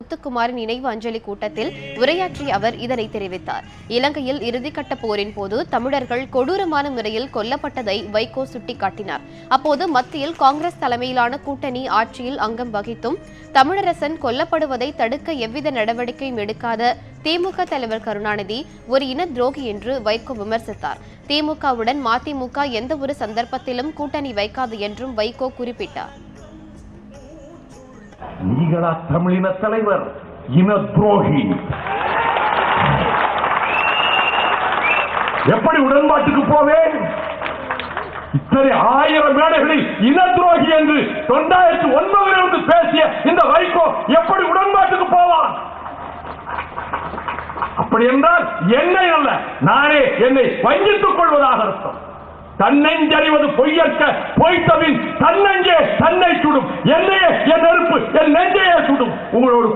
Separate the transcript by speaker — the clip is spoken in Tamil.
Speaker 1: முத்துக்குமாரின் நினைவு அஞ்சலி கூட்டத்தில் உரையாற்றிய அவர் இதனை தெரிவித்தார். இலங்கையில் இறுதிக்கட்ட போரின் போது தமிழர்கள் கொடூரமான முறையில் கொல்லப்பட்டதை வைகோ சுட்டிக்காட்டினார். அப்போது மத்தியில் காங்கிரஸ் தலைமையிலான கூட்டணி ஆட்சியில் அங்கம் வகித்தும் தமிழரசன் கொல்லப்படுவதை தடுக்க எவ்வித நடவடிக்கையும் எடுக்காத திமுக தலைவர் கருணாநிதி ஒரு இன துரோகி என்று வைகோ விமர்சித்தார். திமுகவுடன் மதிமுக எந்த ஒரு சந்தர்ப்பத்திலும் கூட்டணி வைக்காது என்றும் வைகோ குறிப்பிட்டார்.
Speaker 2: நீங்களா தமிழின தலைவர்? இன துரோகி. எப்படி உடன்பாட்டுக்கு போவேன்? இத்தனை ஆயிரம் மேடைகளில் இன துரோகி என்று 2009 பேசிய இந்த வைகோ எப்படி உடன்பாட்டுக்கு போவான்? அப்படி என்றால் என்னை அல்ல, நானே என்னை வஞ்சித்துக் கொள்வதாக அர்த்தம். தன்னெஞ்சறிவது பொய்யற்க பொய்த்தவின் தன்னெஞ்சே தன்னை சுடும். என்னையே என் நெருப்பு என் நெஞ்சையே சுடும். உங்களோடு